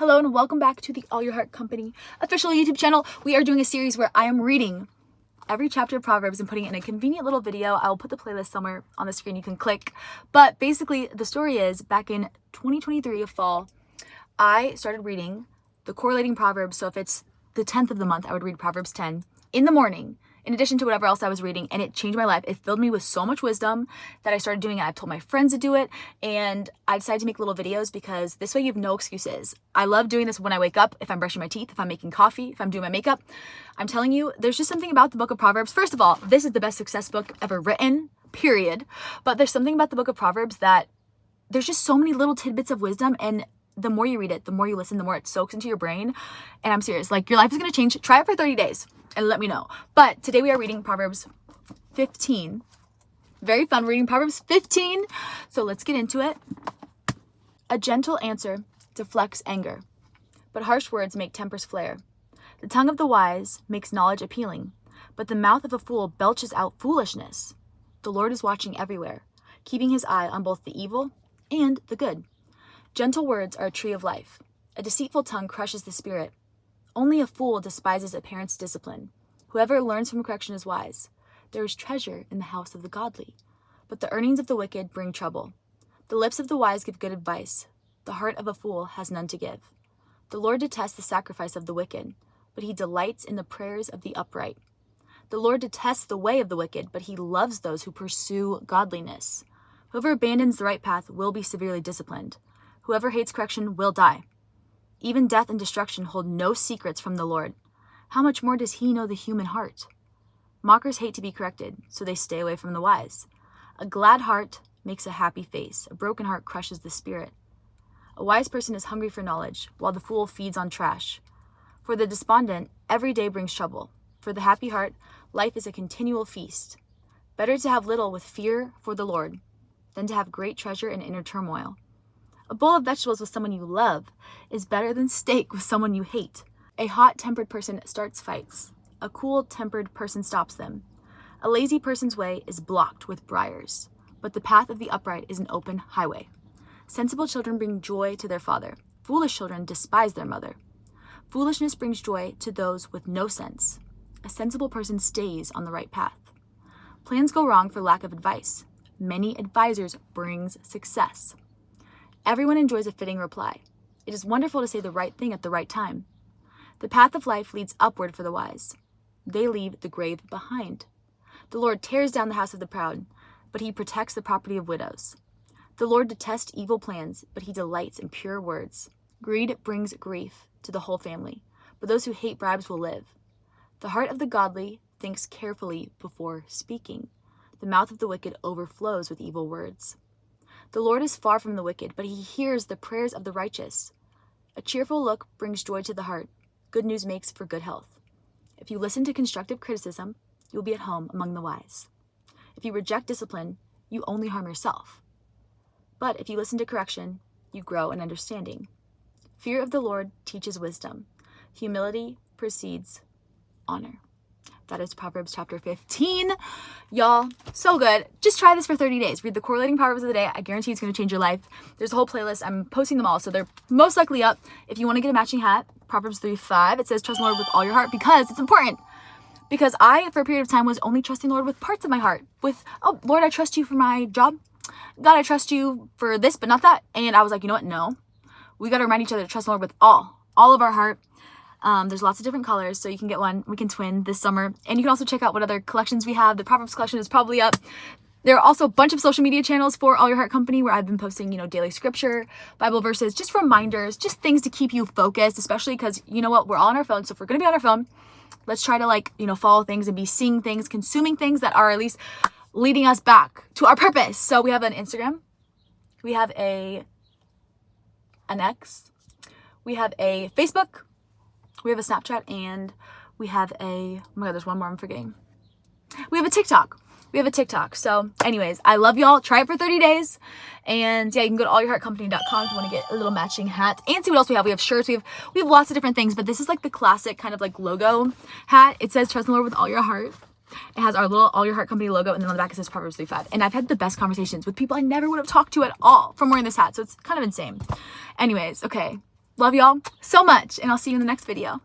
Hello and welcome back to the All Your Heart Company official YouTube channel. We are doing a series where I am reading every chapter of Proverbs and putting it in a convenient little video. I will put the playlist somewhere on the screen you can click. But basically the story is back in 2023 of fall, I started reading the correlating Proverbs. So if it's the 10th of the month, I would read Proverbs 10 in the morning, in addition to whatever else I was reading, and it changed my life. It filled me with so much wisdom that I started doing it. I've told my friends to do it, and I decided to make little videos because this way you have no excuses. I love doing this when I wake up, if I'm brushing my teeth, if I'm making coffee, if I'm doing my makeup. I'm telling you, there's just something about the book of Proverbs. First of all, this is the best success book ever written, period. But there's something about the book of Proverbs that there's just so many little tidbits of wisdom, and the more you read it, the more you listen, the more it soaks into your brain. And I'm serious, like, your life is going to change. Try it for 30 days. And let me know. But today we are reading Proverbs 15. Very fun reading Proverbs 15. So let's get into it. A gentle answer deflects anger, but harsh words make tempers flare. The tongue of the wise makes knowledge appealing, but the mouth of a fool belches out foolishness. The Lord is watching everywhere, keeping his eye on both the evil and the good. Gentle words are a tree of life. A deceitful tongue crushes the spirit. Only a fool despises a parent's discipline. Whoever learns from correction is wise. There is treasure in the house of the godly, but the earnings of the wicked bring trouble. The lips of the wise give good advice. The heart of a fool has none to give. The Lord detests the sacrifice of the wicked, but he delights in the prayers of the upright. The Lord detests the way of the wicked, but he loves those who pursue godliness. Whoever abandons the right path will be severely disciplined. Whoever hates correction will die. Even death and destruction hold no secrets from the Lord. How much more does he know the human heart? Mockers hate to be corrected, so they stay away from the wise. A glad heart makes a happy face. A broken heart crushes the spirit. A wise person is hungry for knowledge, while the fool feeds on trash. For the despondent, every day brings trouble. For the happy heart, life is a continual feast. Better to have little with fear for the Lord than to have great treasure in inner turmoil. A bowl of vegetables with someone you love is better than steak with someone you hate. A hot-tempered person starts fights. A cool-tempered person stops them. A lazy person's way is blocked with briars, but the path of the upright is an open highway. Sensible children bring joy to their father. Foolish children despise their mother. Foolishness brings joy to those with no sense. A sensible person stays on the right path. Plans go wrong for lack of advice. Many advisors brings success. Everyone enjoys a fitting reply. It is wonderful to say the right thing at the right time. The path of life leads upward for the wise. They leave the grave behind. The Lord tears down the house of the proud, but he protects the property of widows. The Lord detests evil plans, but he delights in pure words. Greed brings grief to the whole family, but those who hate bribes will live. The heart of the godly thinks carefully before speaking. The mouth of the wicked overflows with evil words. The Lord is far from the wicked, but he hears the prayers of the righteous. A cheerful look brings joy to the heart. Good news makes for good health. If you listen to constructive criticism, you will be at home among the wise. If you reject discipline, you only harm yourself. But if you listen to correction, you grow in understanding. Fear of the Lord teaches wisdom. Humility precedes honor. That is Proverbs chapter 15. Y'all, so good. Just try this for 30 days. Read the correlating Proverbs of the day. I guarantee it's going to change your life. There's a whole playlist. I'm posting them all, so they're most likely up. If you want to get a matching hat, Proverbs 3:5, it says, trust the Lord with all your heart, because it's important. Because I, for a period of time, was only trusting the Lord with parts of my heart. With, oh, Lord, I trust you for my job. God, I trust you for this, but not that. And I was like, you know what? No. We got to remind each other to trust the Lord with all of our heart. There's lots of different colors, so you can get one. We can twin this summer. And you can also check out what other collections we have. The Proverbs collection is probably up. There are also a bunch of social media channels for All Your Heart Company where I've been posting, daily scripture, Bible verses, just reminders, just things to keep you focused, especially because, you know what, we're all on our phone. So if we're going to be on our phone, let's try to follow things and be seeing things, consuming things that are at least leading us back to our purpose. So we have an Instagram. We have an X. We have a Facebook. We have a Snapchat, and we have oh my God, there's one more I'm forgetting. We have a TikTok. So anyways, I love y'all. Try it for 30 days. And yeah, you can go to allyourheartcompany.com if you want to get a little matching hat and see what else we have. We have shirts. We have lots of different things, but this is like the classic kind of like logo hat. It says trust the Lord with all your heart. It has our little All Your Heart Company logo, and then on the back it says Proverbs 3:5. And I've had the best conversations with people I never would have talked to at all from wearing this hat. So it's kind of insane. Anyways, okay. Love y'all so much, and I'll see you in the next video.